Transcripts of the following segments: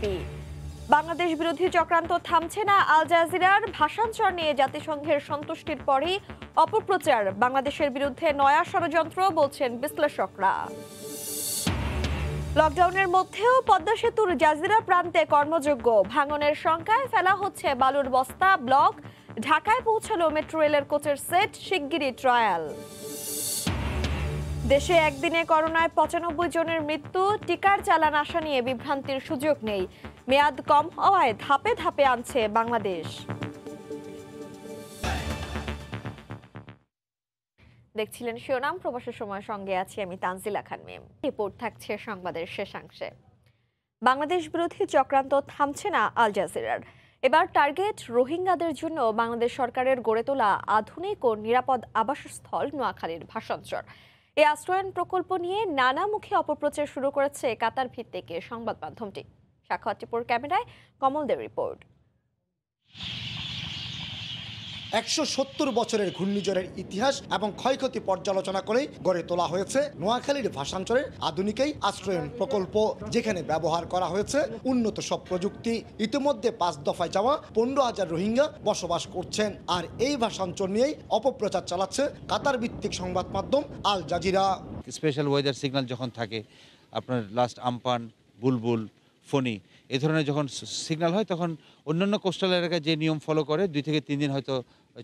AFP. Bangladesh বিরোধী চক্রান্ত থামছে না আল জাজিরার। ভাষান্তর নিয়ে জাতিসংঘের সন্তুষ্টির পরই অপপ্রচার বাংলাদেশের বিরুদ্ধে নয়া ষড়যন্ত্র, বলছেন বিশ্লেষকরা। লকডাউনের মধ্যেও পদ্মা সেতুর জাজিরা প্রান্তে কর্মযোগ্য। ভাঙনের শঙ্কায় ফেলা হচ্ছে বালুর বস্তা, ব্লক। ঢাকায় পৌঁছালো মেট্রো রেলের কোচের সেট, শিগগিরই ট্রায়াল। দেশে একদিনে করোনায় 95 জনের মৃত্যু। টিকার চালান আসা নিয়ে বিভ্রান্তির সুযোগ নেই। মেয়াদ কম হওয়ায় ধাপে ধাপে আনছে বাংলাদেশ। দেখছিলেন শিরোনাম। প্রবাসের সময় সঙ্গে আছি আমি তানজিলা খান মেম। রিপোর্ট থাকছে সংবাদের শেষাংশে। বাংলাদেশ বিরোধী চক্রান্ত থামছে না আল জাজিরার। এবার টার্গেট রোহিঙ্গাদের জন্য বাংলাদেশ সরকারের গড়ে তোলা আধুনিক ও নিরাপদ আবাসস্থল নোয়াখালীর ভাষান্তর। এই আশ্রয়ন প্রকল্প নিয়ে নানামুখী অপপ্রচার শুরু করেছে কাতার ভিত্তিক সংবাদ মাধ্যমটি। সাক্ষাৎ টিপুর ক্যামেরায় কমলদের রিপোর্ট। 170 বছরের ঘূর্ণিঝড়ের ইতিহাস এবং ক্ষয়ক্ষতি পর্যালোচনা করেই গড়ে তোলা হয়েছে নোয়াখালীর ভাষান্তরের আধুনিক এই আশ্রয়ন প্রকল্প, যেখানে ব্যবহার করা হয়েছে উন্নত সব প্রযুক্তি। ইতিমধ্যে 5 দফায় যাওয়া 15,000 রোহিঙ্গা বসবাস করছেন। আর এই ভাষান্তর নিয়েই অপপ্রচার চালাচ্ছে কাতার ভিত্তিক সংবাদ মাধ্যম Al Jazeera. Special weather signal যখন থাকে, আপনার লাস্ট আমপান, বুলবুল, ফণি, এই ধরনের যখন সিগন্যাল হয়, তখন অন্যান্য কোস্টাল এলাকায় যে নিয়ম ফলো করে 2 থেকে 3 দিন হয়তো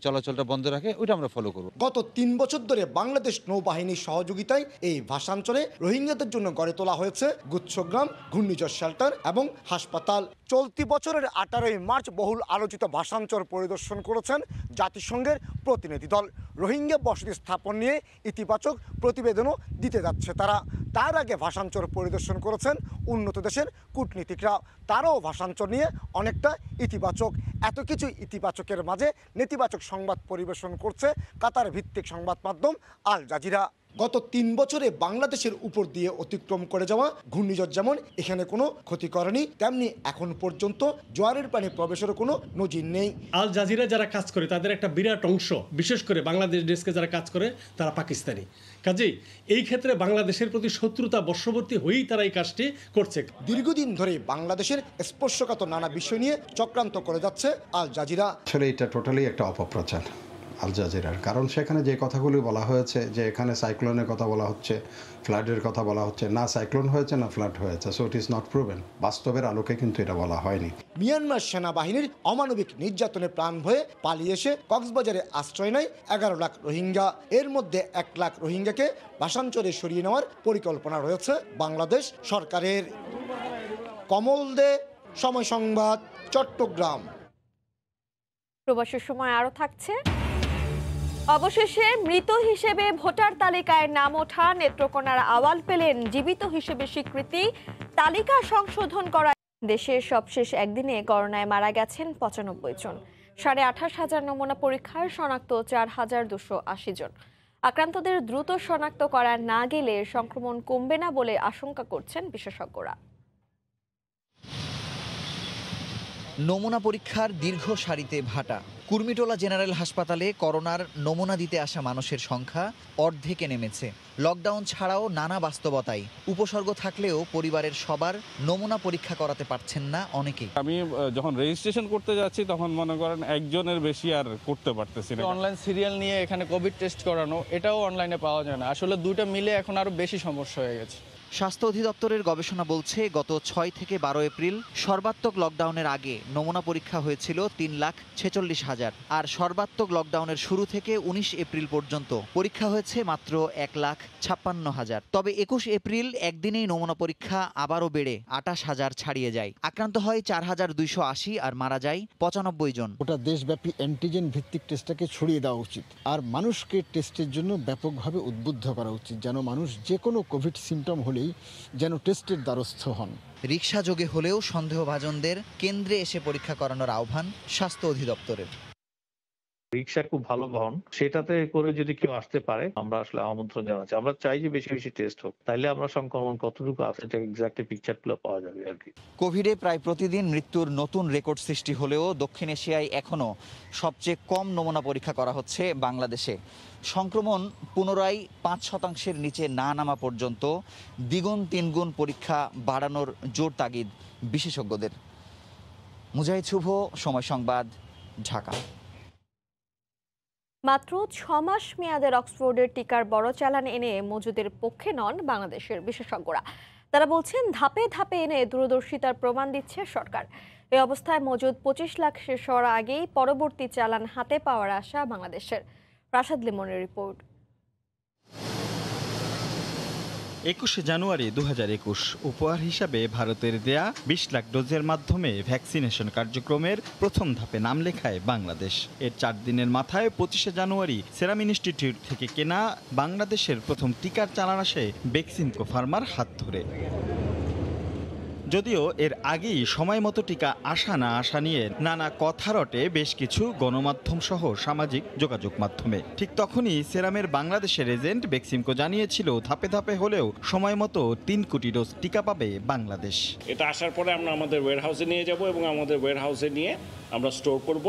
চলাচলটা বন্ধ রাখে, ওইটা আমরা ফলো করব। গত 3 বছর ধরে বাংলাদেশ নৌবাহিনীর সহযোগিতায় এই ভাষান্তরে রোহিঙ্গাদের জন্য গড়ে তোলা হয়েছে গুচ্ছগ্রাম, ঘূর্ণিঝড় শেল্টার এবং হাসপাতাল। চলতি বছরের 18 মার্চ বহুল আলোচিত ভাষান্তর পরিদর্শন করেছেন জাতিসংঘের প্রতিনিধি দল। রোহিঙ্গা বসতি স্থাপন নিয়ে ইতিবাচক প্রতিবেদনও দিতে যাচ্ছে তারা। তার আগে ভাষান্তর পরিদর্শন করেছেন উন্নত দেশের কূটনীতিকরা। তারাও ভাষান্তর নিয়ে অনেকটা ইতিবাচক। এত কিছু ইতিবাচকের মাঝে নেতিবাচক সংবাদ পরিবেশন করছে কাতার ভিত্তিক সংবাদ মাধ্যম আল জাজিরা। গত 3 বছরে বাংলাদেশের উপর দিয়ে অতিক্রম করে যাওয়া ঘূর্ণিঝড় যেমন এখানে কোনো ক্ষতি করেনি, তেমনি এখন পর্যন্ত জোয়ারের পানি প্রবেশের কোনো নজির নেই। আল জাজিরা যারা কাজ করে তাদের একটা বিরাট অংশ, বিশেষ করে বাংলাদেশ ডেস্কে যারা কাজ করে, তারা পাকিস্তানি। কাজেই এই ক্ষেত্রে বাংলাদেশের প্রতি শত্রুতা বশবর্তী হয়েই তারা এই কাজটি করছে। দীর্ঘদিন ধরে বাংলাদেশের স্পর্শকাতর নানা বিষয় নিয়ে চক্রান্ত করে যাচ্ছে আল জাজিরা। আসলে এটা টোটালি একটা অপপ্রচার আল জাজিরার। কারণ সেখানে যে কথাগুলি বলা হয়েছে, যে এখানে সাইক্লোনের কথা বলা হচ্ছে, ফ্লাডের কথা বলা হচ্ছে, না সাইক্লোন হয়েছে না ফ্লাড হয়েছে, so it is not proven. বাস্তবের আলোকে কিন্তু এটা বলা হয়নি। মিয়ানমার সেনাবাহিনীর অমানবিক নির্যাতনে প্রাণ ভয়ে পালিয়ে এসে কক্সবাজারে আশ্রয় নেয় 11 লাখ রোহিঙ্গা। এর মধ্যে 1 লাখ রোহিঙ্গাকে ভাষান্তরে সরিয়ে নেওয়ার পরিকল্পনা রয়েছে বাংলাদেশ সরকারের। কমল দে, সময় সংবাদ, চট্টগ্রাম। প্রবাসের সময় আরো থাকছে। অবশেষে মৃত হিসেবে ভোটার তালিকায় নাম ওঠা নেত্রকোনার আওয়াল পেলেন জীবিত হিসেবে স্বীকৃতি। তালিকা সংশোধন করা। দেশের সবশেষ একদিনে করোনায় মারা গেছেন 95 জন। 28,500 নমুনা পরীক্ষায় শনাক্ত 4,280 জন। আক্রান্তদের দ্রুত শনাক্ত করা না গেলে সংক্রমণ কমবে না বলে আশঙ্কা করছেন বিশেষজ্ঞরা। নমুনা পরীক্ষার দীর্ঘ সারিতে ভাটা। কুর্মিটোলা জেনারেল হাসপাতালে করোনার নমুনা দিতে আসা মানুষের সংখ্যা অর্ধেকে নেমেছে। লকডাউন ছাড়াও নানা বাস্তবতায় উপসর্গ থাকলেও পরিবারের সবার নমুনা পরীক্ষা করাতে পারছেন না অনেকেই। আমি যখন রেজিস্ট্রেশন করতে যাচ্ছি তখন মনে করেন একজনের বেশি আর করতে পারতেছি না। অনলাইন সিরিয়াল নিয়ে এখানে কোভিড টেস্ট করানো, এটাও অনলাইনে পাওয়া যায় না। আসলে দুইটা মিলে এখন আরো বেশি সমস্যা হয়ে গেছে। স্বাস্থ্য অধিদপ্তরের গবেষণা বলছে, গত 6 থেকে 12 এপ্রিল সর্বাত্মক লকডাউনের আগে নমুনা পরীক্ষা হয়েছিল 3,46,000, আর সর্বাত্মক লকডাউনের শুরু থেকে 19 এপ্রিল পর্যন্ত পরীক্ষা হয়েছে মাত্র 1,56,000। তবে 21 এপ্রিল একদিনেই নমুনা পরীক্ষা আবারও বেড়ে 28,000 ছাড়িয়ে যায়। আক্রান্ত হয় 4,280 আর মারা যায় 95 জন। ওটা দেশব্যাপী অ্যান্টিজেন ভিত্তিক টেস্টটাকে ছড়িয়ে দেওয়া উচিত, আর মানুষকে টেস্টের জন্য ব্যাপকভাবে উদ্বুদ্ধ করা উচিত, যেন মানুষ যে কোনো কোভিড সিমটম হলে যেন টেস্টের দ্বারস্থ হন। রিকশা যোগে হলেও সন্দেহভাজনদের কেন্দ্রে এসে পরীক্ষা করানোর আহ্বান স্বাস্থ্য অধিদপ্তরের। রিক্সা খুব ভালো বহন, সেটাতে করে যদি কেউ আসতে পারে আমরা আসলে আমন্ত্রণ জানাচ্ছি। আমরা চাই যে বেশি বেশি টেস্ট হোক, তাইলে আমরা সংক্রমণ কতটুকু আছে এটা এক্স্যাক্টলি পিকচারগুলো পাওয়া যাবে আর কি। কোভিডে প্রায় প্রতিদিন মৃত্যুর নতুন রেকর্ড সৃষ্টি হলেও দক্ষিণ এশিয়ায় এখনও সবচেয়ে কম নমুনা পরীক্ষা করা হচ্ছে বাংলাদেশে। সংক্রমণ পুনরায় ৫% নিচে না নামা পর্যন্ত দ্বিগুণ তিনগুণ পরীক্ষা বাড়ানোর জোর তাগিদ বিশেষজ্ঞদের। মুজাহিদ শুভ, সময় সংবাদ, ঢাকা। মাত্র 6 মাস মেয়াদের অক্সফোর্ডের টিকার বড় চালান এনে মজুদের পক্ষে নন বাংলাদেশের বিশেষজ্ঞরা। তারা বলছেন ধাপে ধাপে এনে দূরদর্শিতার প্রমাণ দিচ্ছে সরকার। এই অবস্থায় মজুদ 25 লাখ শেষ হওয়ার আগেই পরবর্তী চালান হাতে পাওয়ার আশা বাংলাদেশের। Rashad লিমনের report. 21 জানুয়ারি 2021 উপহার হিসাবে ভারতের দেয়া 20 লাখ ডোজের মাধ্যমে ভ্যাকসিনেশন কার্যক্রমের প্রথম ধাপে নাম লেখায় বাংলাদেশ। এর 4 দিনের মাথায় 25 জানুয়ারি সেরাম ইনস্টিটিউট থেকে কেনা বাংলাদেশের প্রথম টিকার চালান আসে বেক্সিমকো ফার্মার হাত ধরে। যদিও এর আগেই সময় মতো টিকা আসা না আসা নিয়ে নানা কথা রটে বেশ কিছু গণমাধ্যম সহ সামাজিক যোগাযোগ মাধ্যমে। ঠিক তখনই সেরামের বাংলাদেশের এজেন্ট বেক্সিমকো জানিয়েছিল ধাপে ধাপে হলেও সময় মতো 3 কোটি ডোজ টিকা পাবে বাংলাদেশ। এটা আসার পরে আমরা আমাদের ওয়্যারহাউসে নিয়ে যাব এবং আমাদের ওয়্যারহাউসে নিয়ে আমরা স্টোর করব।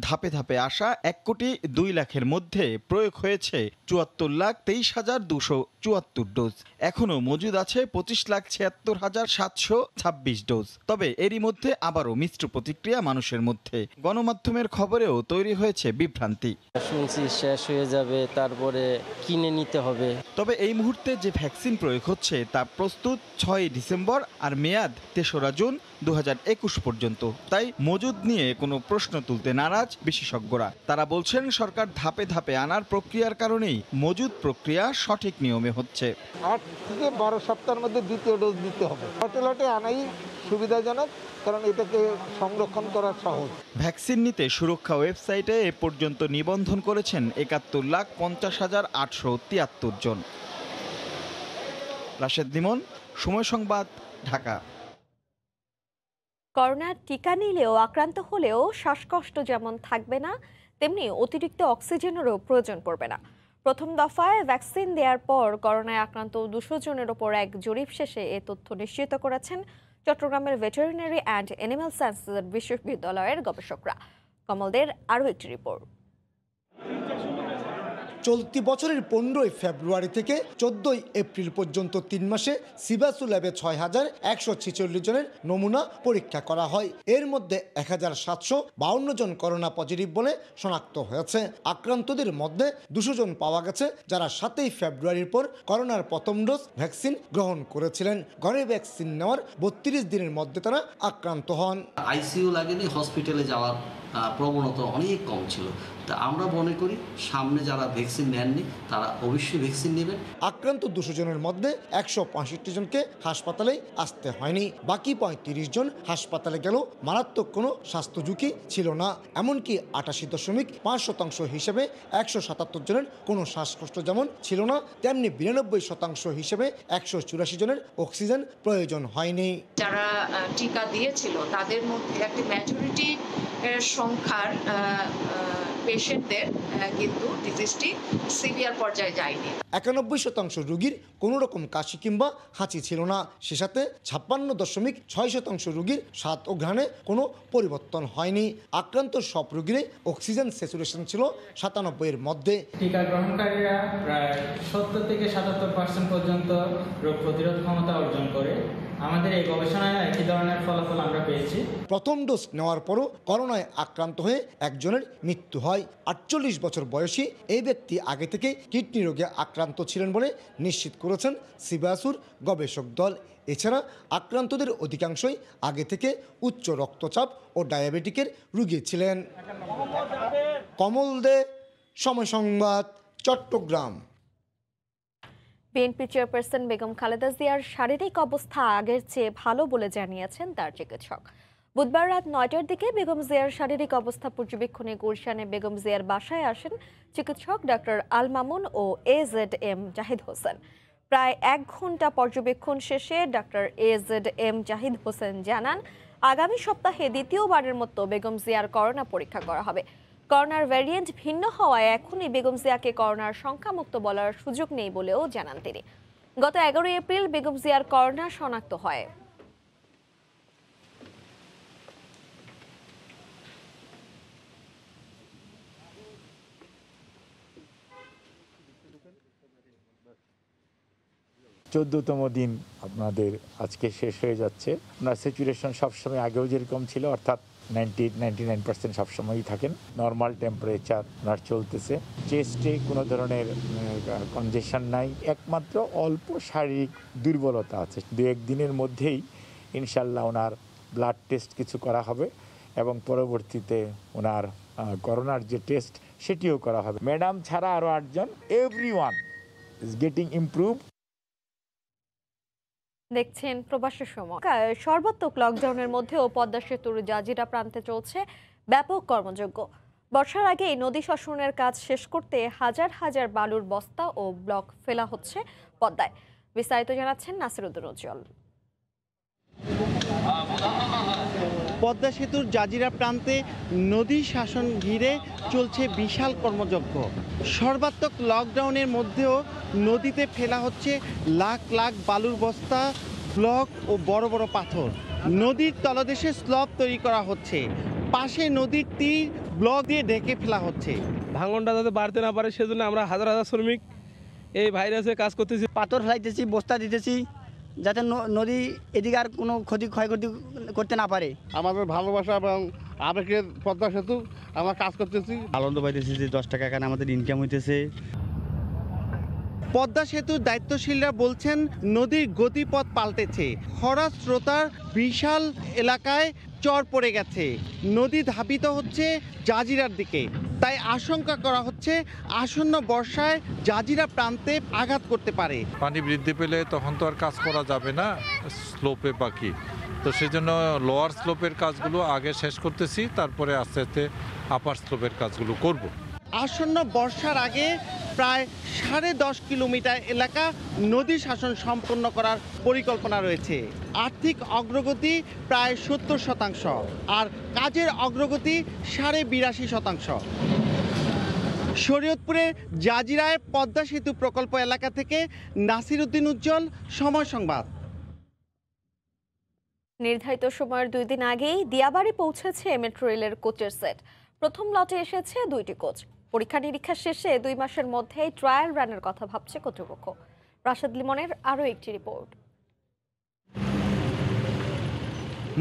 ধাপে ধাপে আসা 1 কোটি 2 লাখের মধ্যে প্রয়োগ হয়েছে 74,23,274 ডোজ। এখনও মজুদ আছে 25,76,726 ডোজ। তবে এরই মধ্যে আবারও মিশ্র প্রতিক্রিয়া মানুষের মধ্যে। গণমাধ্যমের খবরেও তৈরি হয়েছে বিভ্রান্তি। শুনছি শেষ হয়ে যাবে, তারপরে কিনে নিতে হবে। তবে এই মুহূর্তে যে ভ্যাকসিন প্রয়োগ হচ্ছে তা প্রস্তুত 6 ডিসেম্বর আর মেয়াদ 3রা জুন 2021 পর্যন্ত। তাই মজুদ নিয়ে কোনো প্রশ্ন তুলতে নারাজ বিশেষজ্ঞরা। তারা বলছেন সরকার ধাপে ধাপে আনার প্রক্রিয়ার কারণেই মজুদ প্রক্রিয়া সঠিক নিয়মে হচ্ছে। 8 থেকে 12 সপ্তাহের মধ্যে দ্বিতীয় ডোজ দিতে হবে। লটে লটে আনাই সুবিধাজনক, কারণ এটাকে সংরক্ষণ করা সহজ। ভ্যাকসিন নিতে সুরক্ষা ওয়েবসাইটে এ পর্যন্ত নিবন্ধন করেছেন 71,50,873 জন। রাশেদ লিমন, সময় সংবাদ, ঢাকা। করোনার টিকা নিলেও আক্রান্ত হলেও শ্বাসকষ্ট যেমন থাকবে না, তেমনি অতিরিক্ত অক্সিজেনেরও প্রয়োজন পড়বে না। প্রথম দফায় ভ্যাকসিন দেওয়ার পর করোনায় আক্রান্ত 200 জনের ওপর এক জরিপ শেষে এ তথ্য নিশ্চিত করেছেন চট্টগ্রামের ভেটেরিনারি অ্যান্ড অ্যানিম্যাল সায়েন্সেস বিশ্ববিদ্যালয়ের গবেষকরা। কমলদের আরও একটি রিপোর্ট। চলতি বছরের 15 ফেব্রুয়ারি থেকে 14 এপ্রিল পর্যন্ত 3 মাসে সিবাসু ল্যাবে 6,146 জনের নমুনা পরীক্ষা করা হয়। এর মধ্যে 1,752 জন করোনা পজিটিভ বলে শনাক্ত হয়েছে। আক্রান্তদের মধ্যে 200 জন পাওয়া গেছে যারা 7 ফেব্রুয়ারির পর করোনার প্রথম ডোজ ভ্যাকসিন গ্রহণ করেছিলেন। ঘরে ভ্যাকসিন নেওয়ার 32 দিনের মধ্যে তারা আক্রান্ত হন। আইসিইউ লাগেনি, হসপিটালে যাওয়ার প্রবণতা অনেক কম ছিল। তা আমরা মনে করি সামনে যারা ভ্যাকসিন নেননি তারা অবশ্যই ভ্যাকসিন নেবেন। আক্রান্ত 200 জনের মধ্যে 165 জনকে হাসপাতালে আসতে হয়নি। বাকি 35 জন হাসপাতালে গেল মারাত্মক কোনো স্বাস্থ্য ঝুঁকি ছিল না। এমনকি 88.5% হিসেবে 177 জনের কোনো শ্বাসকষ্ট যেমন ছিল না, তেমনি 92% হিসেবে 184 জনের অক্সিজেন প্রয়োজন হয়নি। যারা টিকা দিয়েছিল তাদের মধ্যে একটি ম্যাজরিটি সংখ্যার পেশেন্টদের কিন্তু ডিজিজটি সিভিয়ার পর্যায়ে যায়নি। 91% রোগীর কোনো রকম কাশি কিংবা হাঁচি ছিল না। সে সাথে 56.6% রোগীর স্বাদ ও ঘ্রাণে কোনো পরিবর্তন হয়নি। আক্রান্ত সব রোগীরই অক্সিজেন স্যাচুরেশন ছিল 97-এর মধ্যে। টিকা গ্রহণকারীরা প্রায় 70 থেকে 77% পর্যন্ত রোগ প্রতিরোধ ক্ষমতা অর্জন করে। আমাদের এই গবেষণায় একই ধরনের ফলাফল আমরা পেয়েছি। প্রথম ডোজ নেওয়ার পরও করোনায় আক্রান্ত হয়ে একজনের মৃত্যু হয়। 48 বছর বয়সী এই ব্যক্তি আগে থেকে কিডনি রোগে আক্রান্ত ছিলেন বলে নিশ্চিত করেছেন সিবাসুর গবেষক দল। এছাড়া আক্রান্তদের অধিকাংশই আগে থেকে উচ্চ রক্তচাপ ও ডায়াবেটিকের রোগী ছিলেন। কমল দে, সময় সংবাদ, চট্টগ্রাম। বিএনপি চেয়ারপারসন বেগম খালেদা জিয়ার শারীরিক অবস্থা আগের চেয়ে ভালো বলে জানিয়েছেন তার চিকিৎসক। বুধবার রাত 9টার দিকে বেগম জিয়ার শারীরিক অবস্থা পর্যবেক্ষণে গুলশানে বেগম জিয়ার বাসায় আসেন চিকিৎসক ডাক্তার আল মামুন ও AZM জাহিদ হোসেন। প্রায় 1 ঘন্টা পর্যবেক্ষণ শেষে ডাক্তার AZM জাহিদ হোসেন জানান, আগামী সপ্তাহে দ্বিতীয়বারের মতো বেগম জিয়ার করোনা পরীক্ষা করা হবে। করোনার ভ্যারিয়েন্ট ভিন্ন হওয়ায় এখনই বেগম জিয়াকে করোনার সংখ্যামুক্ত বলার সুযোগ নেই বলেও জানান তিনি। গত 11 এপ্রিল বেগম জিয়ার করোনা শনাক্ত হয়। চোদ্দতম দিন আপনাদের আজকে শেষ হয়ে যাচ্ছে। আপনার স্যাচুরেশন সবসময় আগেও যেরকম ছিল, অর্থাৎ 99% সবসময়ই থাকেন। নর্মাল টেম্পারেচার আপনার চলতেছে। চেস্টে কোনো ধরনের কনজেশন নাই, একমাত্র অল্প শারীরিক দুর্বলতা আছে। 2-1 দিনের মধ্যেই ইনশাল্লাহ ওনার ব্লাড টেস্ট কিছু করা হবে এবং পরবর্তীতে ওনার করোনার যে টেস্ট সেটিও করা হবে। ম্যাডাম ছাড়া আরও 8 জন, এভরিওয়ান ইজ গেটিং ইমপ্রুভ। দেখছেন প্রবাসের সময়। সর্বাত্মক লকডাউনের মধ্যেও পদ্মা সেতুর জাজিরা প্রান্তে চলছে ব্যাপক কর্মযজ্ঞ। বর্ষার আগেই নদী শাসনের কাজ শেষ করতে হাজার হাজার বালুর বস্তা ও ব্লক ফেলা হচ্ছে পদ্মায়। বিস্তারিত জানাচ্ছেন নাসিরউদ্দিন উজ্জ্বল। পদ্মা সেতুর জাজিরা প্রান্তে নদী শাসন ঘিরে চলছে বিশাল কর্মযজ্ঞ। সর্বাত্মক লকডাউনের মধ্যেও নদীতে ফেলা হচ্ছে লাখ লাখ বালুর বস্তা, ব্লক ও বড় বড় পাথর। নদীর তলদেশে স্লব তৈরি করা হচ্ছে, পাশে নদীর তীর ব্লক দিয়ে ঢেকে ফেলা হচ্ছে। ভাঙনটা যাতে বাড়তে না পারে সেজন্য আমরা হাজার হাজার শ্রমিক এই ভাইরাসে কাজ করতেছি। পাথর ফেলাইতেছি, বস্তা দিতেছি, যাতে নদী এদিকে আর কোনো ক্ষয়ক্ষতি করতে না পারে। আমাদের ভালোবাসা এবং আবেগের পদ্মা সেতু আমরা কাজ করতেছি, আনন্দ পাইতেছি যে 10 টাকা এখানে আমাদের ইনকাম হইতেছে। পদ্মা সেতুর দায়িত্বশীলরা বলছেন নদীর গতিপথ পাল্টেছে। খরা স্রোতার বিশাল এলাকায় চর পড়ে গেছে, নদী ধাবিত হচ্ছে জাজিরার দিকে। তাই আশঙ্কা করা হচ্ছে আসন্ন বর্ষায় জাজিরা প্রান্তে আঘাত করতে পারে। পানি বৃদ্ধি পেলে তখন তো আর কাজ করা যাবে না, স্লোপে বাকি তো সেজন্য লোয়ার স্লোপের কাজগুলো আগে শেষ করতেছি, তারপরে আস্তে আস্তে আপার স্লোপের কাজগুলো করব। আসন্ন বর্ষার আগে প্রায় 10.5 কিলোমিটার এলাকা নদী শাসন সম্পন্ন করার পরিকল্পনা রয়েছে। আর্থিক অগ্রগতি প্রায় 70%, আর কাজের অগ্রগতি 82.5%। শরীয়তপুরের জাজিরায় পদ্মা সেতু প্রকল্প এলাকা থেকে নাসিরউদ্দিন উজ্জ্বল, সময় সংবাদ। নির্ধারিত সময়ের 2 দিন আগেই দিয়াবাড়ি পৌঁছেছে মেট্রো রেলের কোচের সেট। প্রথম লটে এসেছে 2টি কোচ। পরীক্ষা নিরীক্ষা শেষে 2 মাসের মধ্যেই ট্রায়াল রানের কথা ভাবছে কর্তৃপক্ষ। রাশেদ লিমনের আরও একটি রিপোর্ট।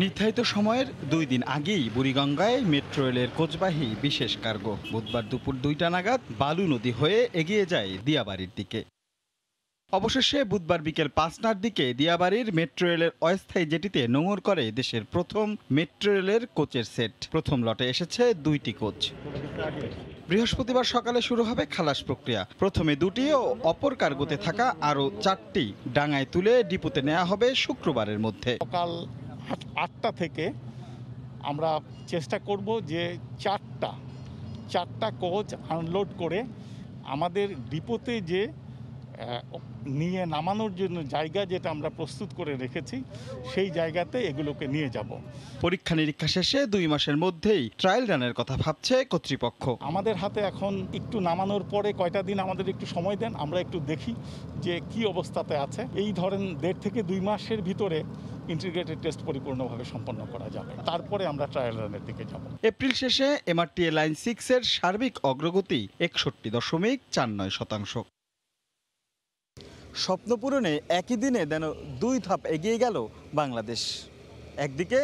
নির্ধারিত সময়ের 2 দিন আগেই বুড়িগঙ্গায় মেট্রো রেলের কোচবাহী বিশেষ কার্গো বুধবার দুপুর 2টা নাগাদ বালু নদী হয়ে এগিয়ে যায় দিয়াবাড়ির দিকে। অবশেষে বুধবার বিকেল 5টার দিকে দিয়াবাড়ির মেট্রো রেলের অস্থায়ী জেটিতে নোঙর করে দেশের প্রথম মেট্রো রেলের কোচের সেট। প্রথম লটে এসেছে 2টি কোচ। বৃহস্পতিবার সকালে শুরু হবে খালাস প্রক্রিয়া। প্রথমে 2টি ও অপর কার্গোতে থাকা আরও 4টি ডাঙায় তুলে ডিপোতে নেওয়া হবে শুক্রবারের মধ্যে। সকাল 8টা থেকে আমরা চেষ্টা করব যে 4টা কোচ আনলোড করে আমাদের ডিপোতে যে নিয়ে নামানোর জন্য জায়গা যেটা আমরা প্রস্তুত করে রেখেছি সেই জায়গাতে এগুলোকে নিয়ে যাব। পরীক্ষা নিরীক্ষা শেষে 2 মাসের মধ্যেই ট্রায়াল রানের কথা ভাবছে কর্তৃপক্ষ। আমাদের হাতে এখন একটু নামানোর পরে কয়টা দিন আমাদের একটু সময় দেন, আমরা একটু দেখি যে কি অবস্থাতে আছে। এই ধরেন 1.5 থেকে 2 মাসের ভিতরে ইন্টিগ্রেটেড টেস্ট পরিপূর্ণভাবে সম্পন্ন করা যাবে, তারপরে আমরা ট্রায়াল রানের দিকে যাব। এপ্রিল শেষে এমআরটিএ লাইন 6 এর সার্বিক অগ্রগতি 61.49%। স্বপ্ন পূরণে একই দিনে যেন 2 ধাপ এগিয়ে গেল বাংলাদেশ। একদিকে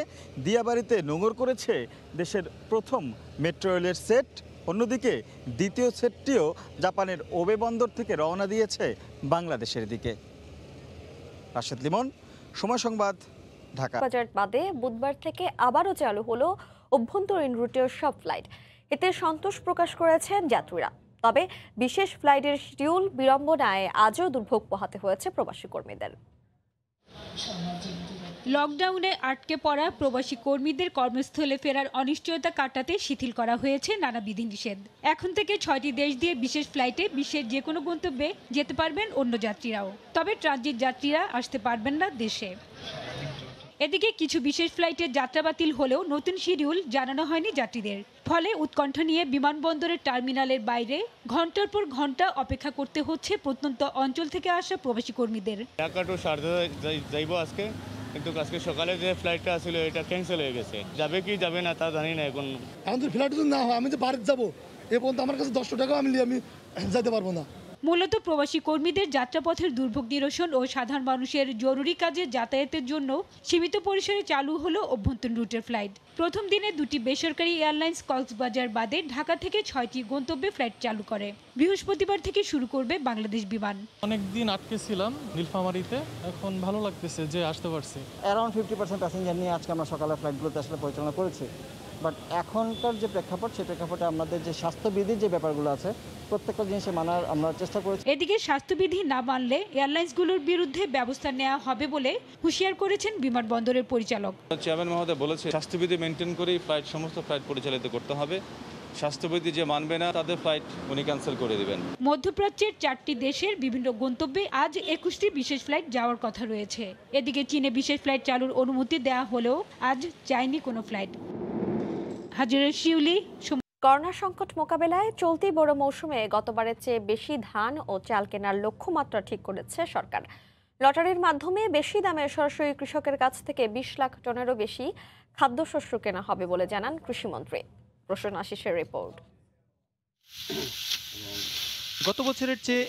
দিয়াবাড়িতে নোঙর করেছে দেশের প্রথম মেট্রো রেলের সেট, অন্যদিকে দ্বিতীয় সেটটিও জাপানের ওবে বন্দর থেকে রওনা দিয়েছে বাংলাদেশের দিকে। রাশেদ লিমন, সময় সংবাদ, ঢাকা। বাজার বাদে বুধবার থেকে আবারও চালু হলো অভ্যন্তরীণ রুটের সব ফ্লাইট। এতে সন্তোষ প্রকাশ করেছেন যাত্রীরা। তবে বিশেষ ফ্লাইটের শিডিউল বিড়ম্বনায় আজও দুর্ভোগ পোহাতে হয়েছে প্রবাসী কর্মীদের। লকডাউনে আটকে পড়া প্রবাসী কর্মীদের কর্মস্থলে ফেরার অনিশ্চয়তা কাটাতে শিথিল করা হয়েছে নানা বিধিনিষেধ। এখন থেকে 6টি দেশ দিয়ে বিশেষ ফ্লাইটে বিশ্বের যে কোনো গন্তব্যে যেতে পারবেন অন্য যাত্রীরাও। তবে ট্রানজিট যাত্রীরা আসতে পারবেন না দেশে। এদিকে কিছু বিশেষ ফ্লাইটের যাত্রা বাতিল হলেও নতুন শিডিউল জানানো হয়নি যাত্রীদের। ফলে উৎকণ্ঠা নিয়ে বিমানবন্দরের টার্মিনালের বাইরে ঘন্টার পর ঘন্টা অপেক্ষা করতে হচ্ছে প্রত্যন্ত অঞ্চল থেকে আসা প্রবাসী কর্মীদের। ঢাকা টু সারদা যাইব আজকে, কিন্তু আজকে সকালে যে ফ্লাইটটা ছিল এটা ক্যান্সেল হয়ে গেছে। যাবে কি যাবে না তা জানি না এখন। আমাদের ফ্লাইট যদি না হয় আমি যে বাড়িতে যাবো এ পর্যন্ত আমার কাছে 10 টাকা আমি যাইতে পারবো না। মূলত প্রবাসী কর্মীদের যাত্রাপথের দুর্ভোগ নিরসন ও সাধারণ মানুষের জরুরি কাজে যাতায়াতের জন্য সীমিত পরিসরে চালু হলো অভ্যন্তরীণ রুটের ফ্লাইট। প্রথম দিনে 2টি বেসরকারি এয়ারলাইন্স কক্সবাজার বাদে ঢাকা থেকে 6টি গন্তব্যে ফ্লাইট চালু করে। বৃহস্পতিবার থেকে শুরু করবে বাংলাদেশ বিমান। অনেকদিন আটকে ছিলাম নীলফামারীতে, এখন ভালো লাগতেছে যে আসতে পারছি। অ্যারাউন্ড 50% প্যাসেঞ্জার নিয়ে আজকে আমরা সকালে ফ্লাইটগুলোতে আসলে পরিচালনা করেছি। বাট এখনকার যে প্রেক্ষাপট, সেই প্রেক্ষাপটে আমাদের যে স্বাস্থ্যবিধির যে ব্যাপারগুলো আছে প্রত্যেকটা জিনিসে মানার আমরা চেষ্টা করেছি। এদিকে স্বাস্থ্যবিধি না মানলে এয়ারলাইন্সগুলোর বিরুদ্ধে ব্যবস্থা নেওয়া হবে বলে হুঁশিয়ার করেছেন বিমানবন্দরের পরিচালক। চেয়ারম্যান মহোদয় বলেছে স্বাস্থ্যবিধি মেনটেন করেই সমস্ত ফ্লাইট পরিচালিত করতে হবে। স্বাস্থ্যবিধি যে মানবে না তাদের ফ্লাইট উনি ক্যান্সেল করে দিবেন। মধ্যপ্রাচ্যের 4টি দেশের বিভিন্ন গন্তব্যে আজ 21টি বিশেষ ফ্লাইট যাওয়ার কথা রয়েছে। এদিকে চীনে বিশেষ ফ্লাইট চালুর অনুমতি দেওয়া হলেও আজ যায়নি কোনো ফ্লাইট। হাজিরা শিউলি। করোনা সংকট মোকাবেলায় চলতি বড় মৌসুমে গতবারের চেয়ে বেশি ধান ও চাল কেনার লক্ষ্যমাত্রা ঠিক করেছে সরকার। লটারির মাধ্যমে বেশি দামে সরাসরি কৃষকের কাছ থেকে 20 লাখ টনেরও বেশি খাদ্যশস্য কেনা হবে বলে জানান কৃষিমন্ত্রী। প্রসন্ন আশিসের রিপোর্ট। গত বছরের চেয়ে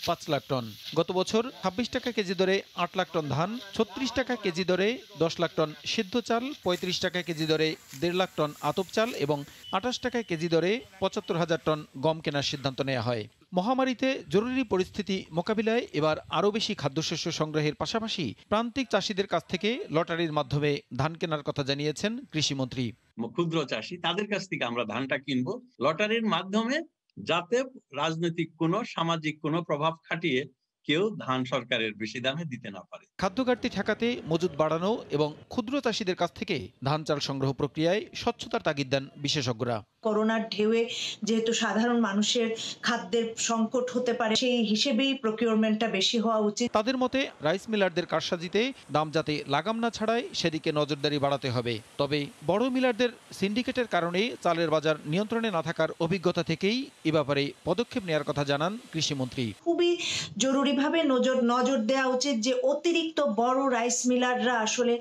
5 লাখ টন। গত বছর 26 টাকা কেজি দরে 8 লাখ টন ধান, 36 টাকা কেজি দরে 10 লাখ টন সিদ্ধ চাল, 35 টাকা কেজি দরে 1.5 লাখ টন আতপ চাল এবং 28 টাকা কেজি দরে 75,000 টন গম কেনার সিদ্ধান্ত নেওয়া হয়। মহামারীতে জরুরি পরিস্থিতি মোকাবিলায় এবার আরও বেশি খাদ্যশস্য সংগ্রহের পাশাপাশি প্রান্তিক চাষিদের কাছ থেকে লটারির মাধ্যমে ধান কেনার কথা জানিয়েছেন কৃষিমন্ত্রী। ক্ষুদ্র চাষি তাদের কাছ থেকে আমরা ধানটা কিনবো লটারির মাধ্যমে, যাতে রাজনৈতিক কোনো সামাজিক কোনো প্রভাব খাটিয়ে কেউ ধান সরকারের বেশি দামে দিতে না পারে। খাদ্য ঘাটতি ঠেকাতে মজুত বাড়ানো এবং ক্ষুদ্র চাষিদের কাছ থেকে ধান চাল সংগ্রহ প্রক্রিয়ায় স্বচ্ছতার তাগিদ দেন বিশেষজ্ঞরা। করোনার ঢেউয়ে যেহেতু সাধারণ মানুষের খাদ্যের সংকট হতে পারে, সেই হিসেবেই প্রকিউরমেন্টটা বেশি হওয়া উচিত। তাদের মতে রাইস মিলারদের কারসাজিতে দাম যাতে লাগাম না ছাড়ায় সেদিকে নজরদারি বাড়াতে হবে। তবে বড় মিলারদের সিন্ডিকেটের কারণে চালের বাজার নিয়ন্ত্রণে না থাকার অভিজ্ঞতা থেকেই এ ব্যাপারে পদক্ষেপ নেওয়ার কথা জানান কৃষিমন্ত্রী। খুবই জরুরিভাবে নজর দেওয়া উচিত যে অতিরিক্ত বড় রাইস মিলাররা আসলে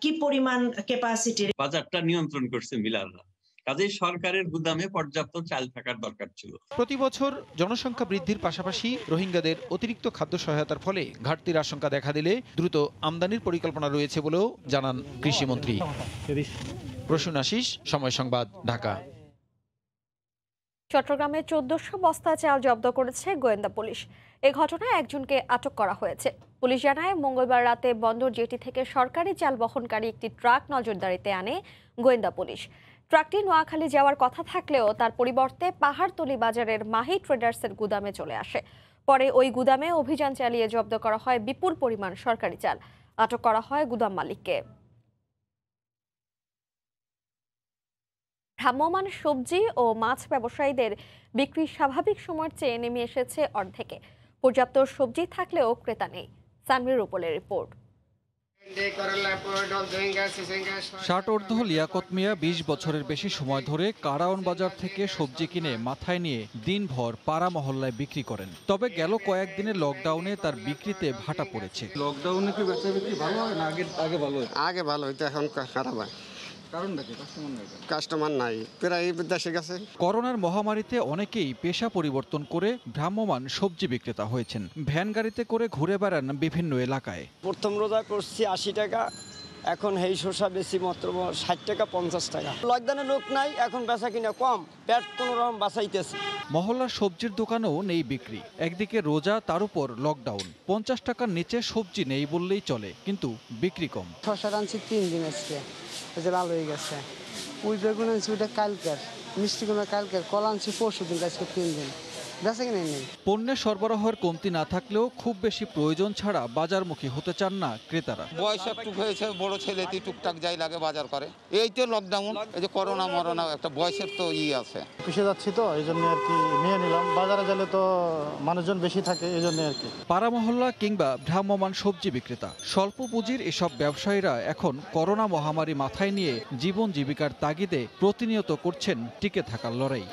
কি পরিমাণ ক্যাপাসিটির বাজারটা নিয়ন্ত্রণ করছে মিলাররা, কাজেই সরকারের গুদামে পর্যাপ্ত চাল থাকার দরকার ছিল। প্রতি বছর জনসংখ্যা বৃদ্ধির পাশাপাশি রোহিঙ্গাদের অতিরিক্ত খাদ্য সহায়তার ফলে ঘাটতির আশঙ্কা দেখা দিলে দ্রুত আমদানির পরিকল্পনা রয়েছে বলেও জানান কৃষিমন্ত্রী। প্রসূন আশিস, সময় সংবাদ, ঢাকা। চট্টগ্রামে 1400 বস্তা চাল জব্দ করেছে গোয়েন্দা পুলিশ। এই ঘটনায় একজনকে আটক করা হয়েছে। পুলিশ জানায়, মঙ্গলবার রাতে বন্দর জেটি থেকে সরকারি চাল বহনকারী একটি ট্রাক নজরদারিতে আনে গোয়েন্দা পুলিশ। ট্রাকটি নোয়াখালী যাওয়ার কথা থাকলেও তার পরিবর্তে পাহাড়তলী বাজারের মাহি ট্রেডার্সের গুদামে চলে আসে। পরে ওই গুদামে অভিযান চালিয়ে জব্দ করা হয় বিপুল পরিমাণ সরকারি চাল। আটক করা হয় গুদাম মালিককে। ভ্রাম্যমাণ সবজি ও মাছ ব্যবসায়ীদের বিক্রি স্বাভাবিক সময়ের চেয়ে নেমে এসেছে অর্ধেকে। পর্যাপ্ত সবজি থাকলেও ক্রেতা নেই। সানভীর রূপলের রিপোর্ট। ষাটঊর্ধ্ব লিয়াকত মিয়া 20 বছরের বেশি সময় ধরে কারাওন বাজার থেকে সবজি কিনে মাথায় নিয়ে দিনভর পাড়া মহল্লায় বিক্রি করেন। তবে গেল কয়েকদিনে লকডাউনে তার বিক্রিতে ভাটা পড়েছে। লকডাউনে কি বেচা বিক্রি ভালো হয় না আগে ভালো হয়? আগে ভালো হইতো, এখন খারাপ হয়। কাস্টমার নাই, প্রায় দেশে গেছে। করোনার মহামারীতে অনেকেই পেশা পরিবর্তন করে ভ্রাম্যমাণ সবজি বিক্রেতা হয়েছেন। ভ্যান গাড়িতে করে ঘুরে বেড়ান বিভিন্ন এলাকায়। প্রথম রোজা করছি 80 টাকা, এখন এই শসা বেশি মাত্র 60 টাকা 50 টাকা। লকডাউনে লোক নাই, এখন বেচা কিনা কম, পেট কোনো রকম বাঁচাইতেছে। মহল্লার সবজির দোকানেও নেই বিক্রি। একদিকে রোজা, তার উপর লকডাউন। 50 টাকার নিচে সবজি নেই বললেই চলে, কিন্তু বিক্রি কম। শসা আনছি 3 দিন আজকে, লাল হয়ে গেছে। ওই বেগুন আনছি ওইটা কালকের, মিষ্টি কুমড়া কালকের, কলা আনছি 4 দিন, আজকে 3 দিন। বেচা কিনে নেই। পণ্যের সরবরাহের কমতি না থাকলেও খুব বেশি প্রয়োজন ছাড়া বাজারমুখী হতে চান না ক্রেতারা। বয়স একটু হয়েছে, বড় ছেলেটি টুকটাক যাই লাগে বাজার করে। এই তো লকডাউন, এই যে করোনা মরোনা, একটা বয়সের তো আছে। পিছিয়ে যাচ্ছি তো এই জন্য আর কি নিয়ে নিলাম। বাজারে গেলে তো মানুষজন বেশি থাকে, এই জন্য আর কি। পাড়া মহল্লা কিংবা ভ্রাম্যমাণ সবজি বিক্রেতা, স্বল্প পুঁজির এসব ব্যবসায়ীরা এখন করোনা মহামারী মাথায় নিয়ে জীবন জীবিকার তাগিদে প্রতিনিয়ত করছেন টিকে থাকার লড়াই।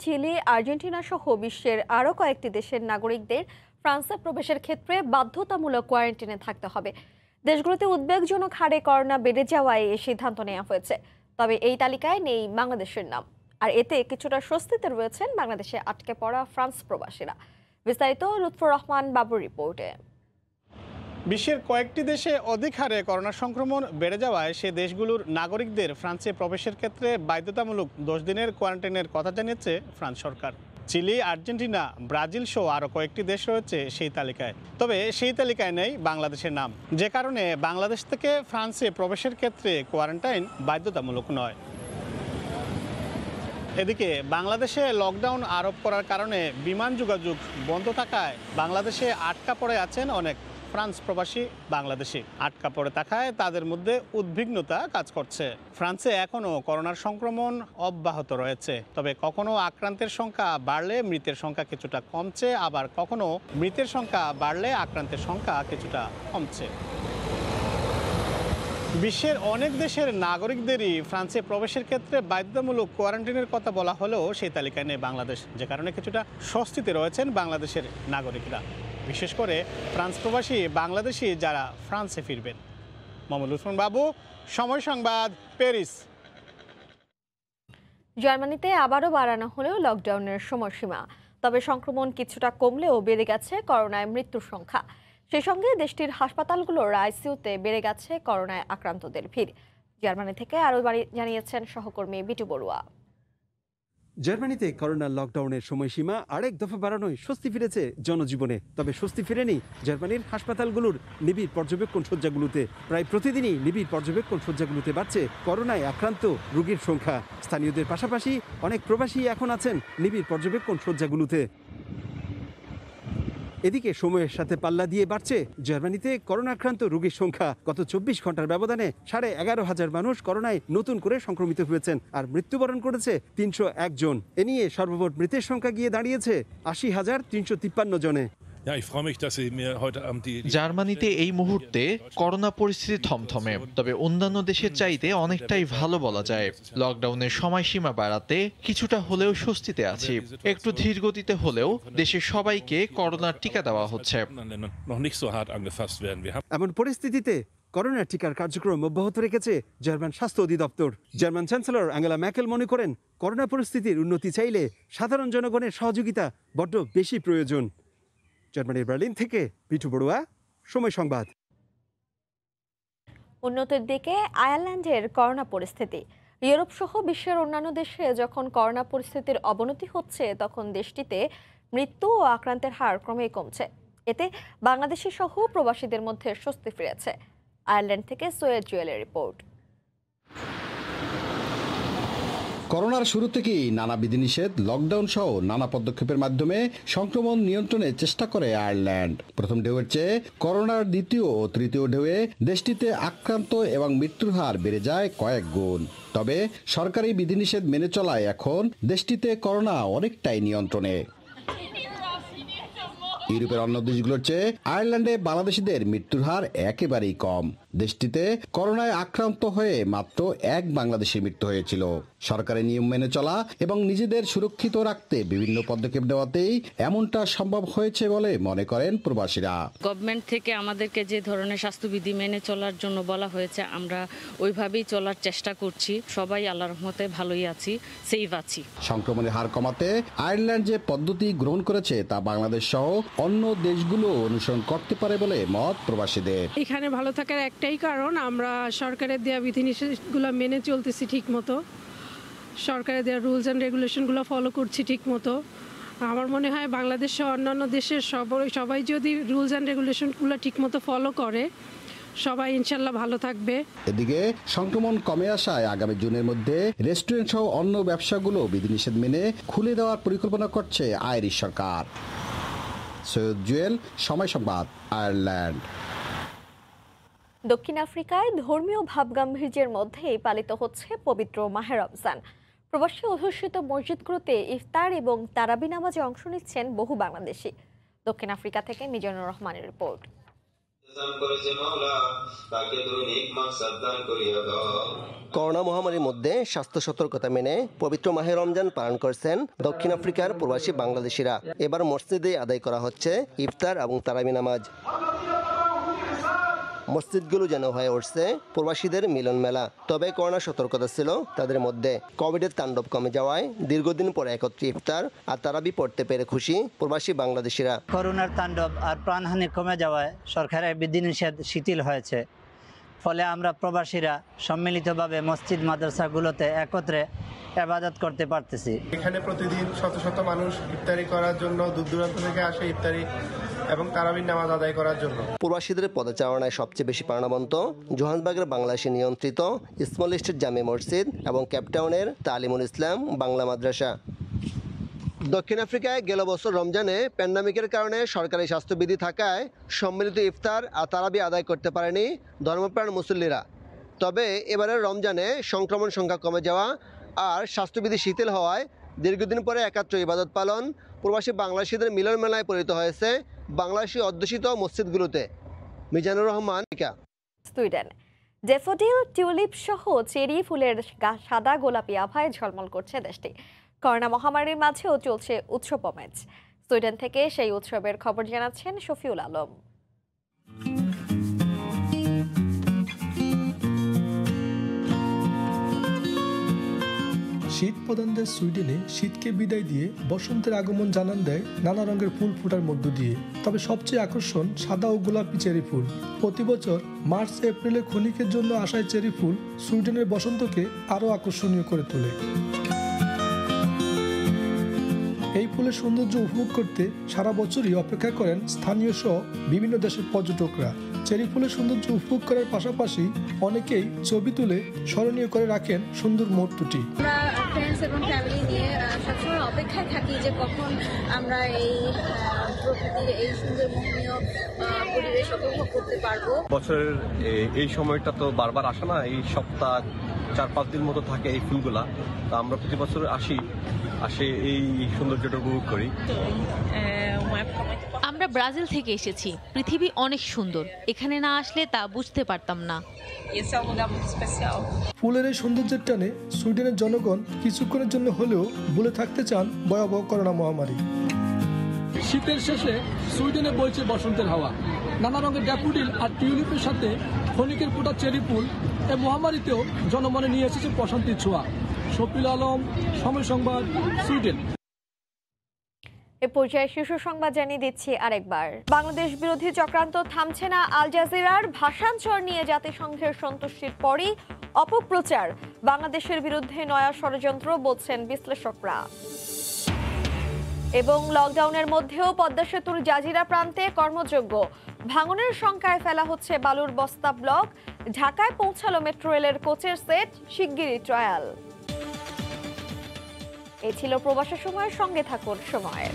চিলি, আর্জেন্টিনা সহ বিশ্বের আরও কয়েকটি দেশের নাগরিকদের ফ্রান্সে প্রবেশের ক্ষেত্রে বাধ্যতামূলক কোয়ারেন্টাইনে থাকতে হবে। দেশগুলোতে উদ্বেগজনক হারে করোনা বেড়ে যাওয়ায় এই সিদ্ধান্ত নেওয়া হয়েছে। তবে এই তালিকায় নেই বাংলাদেশের নাম। আর এতে কিছুটা স্বস্তিতে রয়েছেন বাংলাদেশে আটকে পড়া ফ্রান্স প্রবাসীরা। বিস্তারিত লুৎফর রহমান বাবুর রিপোর্টে। বিশ্বের কয়েকটি দেশে অধিক হারে করোনা সংক্রমণ বেড়ে যাওয়ায় সে দেশগুলোর নাগরিকদের ফ্রান্সে প্রবেশের ক্ষেত্রে বাধ্যতামূলক 10 দিনের কোয়ারেন্টাইনের কথা জানিয়েছে ফ্রান্স সরকার। চিলি, আর্জেন্টিনা, ব্রাজিল সহ আরও কয়েকটি দেশ রয়েছে সেই তালিকায়। তবে সেই তালিকায় নেই বাংলাদেশের নাম, যে কারণে বাংলাদেশ থেকে ফ্রান্সে প্রবেশের ক্ষেত্রে কোয়ারেন্টাইন বাধ্যতামূলক নয়। এদিকে বাংলাদেশে লকডাউন আরোপ করার কারণে বিমান যোগাযোগ বন্ধ থাকায় বাংলাদেশে আটকা পড়ে আছেন অনেক ফ্রান্স প্রবাসী বাংলাদেশি। আটকা পড়ে থাকায় তাদের মধ্যে উদ্বিগ্নতা কাজ করছে। ফ্রান্সে এখনও করোনার সংক্রমণ অব্যাহত রয়েছে। তবে কখনো আক্রান্তের সংখ্যা বাড়লে মৃতের সংখ্যা কিছুটা কমছে, আবার কখনো মৃতের সংখ্যা বাড়লে আক্রান্তের সংখ্যা কিছুটা কমছে। বিশ্বের অনেক দেশের নাগরিকদেরই ফ্রান্সে প্রবেশের ক্ষেত্রে বাধ্যতামূলক কোয়ারেন্টাইনের কথা বলা হলেও সেই তালিকায় নেই বাংলাদেশ, যে কারণে কিছুটা স্বস্তিতে রয়েছেন বাংলাদেশের নাগরিকরা, বিশেষ করে ফ্রান্স প্রবাসী বাংলাদেশি যারা ফ্রান্সে ফিরবেন। মোহাম্মদ লুৎফর বাবু, সময় সংবাদ, প্যারিস। জার্মানিতে আবারও বাড়ানো হলেও লকডাউনের সময়সীমা। তবে সংক্রমণ কিছুটা কমলেও বেড়ে গেছে করোনায় মৃত্যুর সংখ্যা। সেই সঙ্গে দেশটির হাসপাতালগুলোর আইসিইউতে বেড়ে গেছে করোনায় আক্রান্তদের ভিড়। জার্মানি থেকে আরও জানিয়েছেন সহকর্মী বিটু বড়ুয়া। জার্মানিতে করোনা লকডাউনের সময়সীমা আরেক দফা বাড়ানোয় স্বস্তি ফিরেছে জনজীবনে। তবে স্বস্তি ফিরেনি জার্মানির হাসপাতালগুলোর নিবিড় পর্যবেক্ষণ শয্যাগুলোতে। প্রায় প্রতিদিনই নিবিড় পর্যবেক্ষণ শয্যাগুলোতে বাড়ছে করোনায় আক্রান্ত রোগীর সংখ্যা। স্থানীয়দের পাশাপাশি অনেক প্রবাসী এখন আছেন নিবিড় পর্যবেক্ষণ শয্যাগুলোতে। এদিকে সময়ের সাথে পাল্লা দিয়ে বাড়ছে জার্মানিতে করোনা আক্রান্ত রোগীর সংখ্যা। গত 24 ঘন্টার ব্যবধানে 11,500 মানুষ করোনায় নতুন করে সংক্রমিত হয়েছেন, আর মৃত্যুবরণ করেছে 301 জন। এ নিয়ে সর্বমোট মৃতের সংখ্যা গিয়ে দাঁড়িয়েছে 80,353 জনে। জার্মানিতে এই মুহূর্তে করোনা পরিস্থিতি থমথমে, তবে অন্যান্য দেশের চাইতে অনেকটাই ভালো বলা যায়। লকডাউনের সময়সীমা বাড়াতে কিছুটা হলেও স্বস্তিতে আছি। একটু ধীর গতিতে হলেও দেশের সবাইকে করোনার টিকা দেওয়া হচ্ছে। এমন পরিস্থিতিতে করোনা টিকার কার্যক্রম অব্যাহত রেখেছে জার্মান স্বাস্থ্য অধিদপ্তর। জার্মান চ্যান্সেলর আঙ্গেলা ম্যার্কেল মনে করেন, করোনা পরিস্থিতির উন্নতি চাইলে সাধারণ জনগণের সহযোগিতা বড্ড বেশি প্রয়োজন। জার্মানির বার্লিন থেকে পিটু বড়ুয়া, সময় সংবাদ। উন্নতির দিকে আয়ারল্যান্ডের করোনা পরিস্থিতি। ইউরোপ সহ বিশ্বের অন্যান্য দেশে যখন করোনা পরিস্থিতির অবনতি হচ্ছে, তখন দেশটিতে মৃত্যু ও আক্রান্তের হার ক্রমেই কমছে। এতে বাংলাদেশি সহ প্রবাসীদের মধ্যে স্বস্তি ফিরেছে। আয়ারল্যান্ড থেকে সৈয়দ জুয়েলের রিপোর্ট। করোনার শুরু থেকেই নানা বিধিনিষেধ, লকডাউন সহ নানা পদক্ষেপের মাধ্যমে সংক্রমণ নিয়ন্ত্রণের চেষ্টা করে আয়ারল্যান্ড। প্রথম ঢেউয়ের চেয়ে করোনার দ্বিতীয় ও তৃতীয় ঢেউয়ে দেশটিতে আক্রান্ত এবং মৃত্যুর হার বেড়ে যায় কয়েক গুণ। তবে সরকারি বিধিনিষেধ মেনে চলায় এখন দেশটিতে করোনা অনেকটাই নিয়ন্ত্রণে। ইউরোপের অন্য দেশগুলোর চেয়ে আয়ারল্যান্ডে বাংলাদেশিদের মৃত্যুর হার একেবারেই কম। দেশটিতে করোনায় আক্রান্ত হয়ে মাত্র এক বাংলাদেশি মৃত্যু হয়েছিল। সরকারের নিয়ম মেনে চলা এবং নিজেদের সুরক্ষিত রাখতে বিভিন্ন পদক্ষেপ দেওয়াতেই এমনটা সম্ভব হয়েছে বলে মনে করেন প্রবাসীরা। গভর্নমেন্ট থেকে আমাদেরকে যে ধরনের স্বাস্থ্যবিধি মেনে চলার জন্য বলা হয়েছে, আমরা ওইভাবেই চলার চেষ্টা করছি। সবাই আল্লাহর রহমতে ভালোই আছি, সেফ আছি। সংক্রমণের হার কমাতে আয়ারল্যান্ড যে পদ্ধতি গ্রহণ করেছে তা বাংলাদেশ সহ অন্য দেশগুলো অনুসরণ করতে পারে বলে মত প্রবাসীদের। এখানে ভালো থাকার একটাই কারণ, আমরা সরকারের দেওয়া বিধিনিষেধগুলো মেনে চলতেছি ঠিক মতো, সরকারের দেওয়া রুলস অ্যান্ড রেগুলেশনগুলো ফলো করছি ঠিক মতো। আমার মনে হয় বাংলাদেশ সহ অন্যান্য দেশের সবাই যদি রুলস অ্যান্ড রেগুলেশনগুলো ঠিক মতো ফলো করে, সবাই ইনশাল্লাহ ভালো থাকবে। এদিকে সংক্রমণ কমে আসায় আগামী জুনের মধ্যে রেস্টুরেন্ট সহ অন্য ব্যবসাগুলো বিধিনিষেধ মেনে খুলে দেওয়ার পরিকল্পনা করছে আইরিশ সরকার। সৈয়দ জুয়েল, সময় সংবাদ, আয়ারল্যান্ড। দক্ষিণ আফ্রিকায় ধর্মীয় ভাবগাম্ভীর্যের মধ্যেই পালিত হচ্ছে পবিত্র মাহে রমজান। প্রবাসী অধ্যুষিত মসজিদগুলোতে ইফতার এবং তারাবি নামাজে অংশ নিচ্ছেন বহু বাংলাদেশি। দক্ষিণ আফ্রিকা থেকে মিজানুর রহমানের রিপোর্ট। করোনা মহামারীর মধ্যে স্বাস্থ্য সতর্কতা মেনে পবিত্র মাহে রমজান পালন করছেন দক্ষিণ আফ্রিকার প্রবাসী বাংলাদেশিরা। এবার মসজিদে আদায় করা হচ্ছে ইফতার এবং তারাবি নামাজ। মসজিদগুলো যেন হয়ে উঠছে প্রবাসীদের মিলন মেলা। তবে করোনা সতর্কতা ছিল তাদের মধ্যে। কোভিডের তাণ্ডব কমে যাওয়ায় দীর্ঘদিন পরে একত্রে ইফতার আর তারাবি পড়তে পেরে খুশি প্রবাসী বাংলাদেশিরা। করোনার তাণ্ডব আর প্রাণহানি কমে যাওয়ায় সরকারের বিধিনিষেধ শিথিল হয়েছে, ফলে আমরা প্রবাসীরা সম্মিলিতভাবে মসজিদ মাদ্রাসাগুলোতে একত্রে ইবাদত করতে পারতেছি। এখানে প্রতিদিন শত শত মানুষ ইফতারি করার জন্য দূর দূরান্ত থেকে আসে ইফতারি এবং তারাবির নামাজ আদায় করার জন্য। প্রবাসীদের পদচারণায় সবচেয়ে বেশি প্রাণবন্ত জোহান্সবার্গের বাংলাদেশি নিয়ন্ত্রিত স্মল স্ট্রিট জামে মসজিদ এবং কেপটাউনের তালিমুল ইসলাম বাংলা মাদ্রাসা। দক্ষিণ আফ্রিকায় গেল বছর রমজানে প্যান্ডামিকের কারণে সরকারি স্বাস্থ্যবিধি থাকায় সম্মিলিত ইফতার আর তারাবি আদায় করতে পারেনি ধর্মপ্রাণ মুসল্লিরা। তবে এবারের রমজানে সংক্রমণ সংখ্যা কমে যাওয়া আর স্বাস্থ্যবিধি শিথিল হওয়ায় দীর্ঘদিন পরে একাত্র ইবাদত পালন প্রবাসী বাংলাদেশিদের মিলন মেলায় পরিণত হয়েছে বাংলাদেশি অধ্যুষিত মসজিদগুলোতে। Mizanur Rahman, Sweden. Daffodil, tulip সহ চেরি ফুলের সাদা গোলাপি আভায় ঝলমল করছে দেশটি। করোনা মহামারীর মাঝেও চলছে উৎসব আমেজ। সুইডেন থেকে সেই উৎসবের খবর জানাচ্ছেন শফিউল আলম। শীত প্রধান দেশ সুইডেনে শীতকে বিদায় দিয়ে বসন্তের আগমন জানান দেয় নানা রঙের ফুল ফোটার মধ্য দিয়ে। তবে সবচেয়ে আকর্ষণ সাদা ও গোলাপি চেরি ফুল। প্রতি বছর মার্চ এপ্রিলে ক্ষণিকের জন্য আসায় চেরি ফুল সুইডেনের বসন্তকে আরও আকর্ষণীয় করে তোলে। এই ফুলের সৌন্দর্য উপভোগ করতে সারা বছরই অপেক্ষা করেন স্থানীয় সহ বিভিন্ন দেশের পর্যটকরা। চেরি ফুলের সৌন্দর্য উপভোগ করার পাশাপাশি অনেকেই ছবি তুলে স্মরণীয় করে রাখেন সুন্দর মুহূর্তটি। আমরা ফ্রেন্ডস এবং ফ্যামিলি নিয়ে সবসময় অপেক্ষায় থাকি যে কখন আমরা এই প্রকৃতির এই সুন্দর মোহনীয় পরিবেশ উপভোগ করতে পারবো। বছরের এই সময়টা তো বারবার আসে না, এই সপ্তাহ 4-5 দিন মতো থাকে এই ফুলগুলা। তো আমরা প্রতি বছর আসে এই সৌন্দর্যটা উপভোগ করি। আমরা ব্রাজিল থেকে এসেছি। পৃথিবী অনেক সুন্দর, এখানে না আসলে তা বুঝতে পারতাম না। ফুলের এই সৌন্দর্যের টানে সুইডেনের জনগণ কিছুক্ষণের জন্য হলেও ভুলে থাকতে চান ভয়াবহ করোনা মহামারী। শীতের শেষে সুইডেনে বইছে বসন্তের হাওয়া। নানা রঙের ড্যাফোডিল আর টিউলিপের সাথে ক্ষণিকের ফোটা চেরি ফুল এই মহামারীতেও জনমনে নিয়ে এসেছে বসন্তের ছোঁয়া। শফিউল আলম, সময় সংবাদ, সুইডেন। এ পর্যায়ে শীর্ষ সংবাদ জানিয়ে দিচ্ছি আরেকবার। বাংলাদেশ বিরোধী চক্রান্ত থামছে না আল জাজিরার। ভাষান্তর নিয়ে জাতিসংঘের সন্তুষ্টির পরই অপপ্রচার, বাংলাদেশের বিরুদ্ধে নয়া ষড়যন্ত্র বলছেন বিশ্লেষকরা। এবং লকডাউনের মধ্যেও পদ্মা সেতুর জাজিরা প্রান্তে কর্মযোগ্য। ভাঙনের শঙ্কায় ফেলা হচ্ছে বালুর বস্তা ব্লক। ঢাকায় পৌঁছালো মেট্রো রেলের কোচের সেট, শিগগিরই ট্রায়াল। এই ছিল প্রবাসের সময়ের সঙ্গে থাকুন সময়।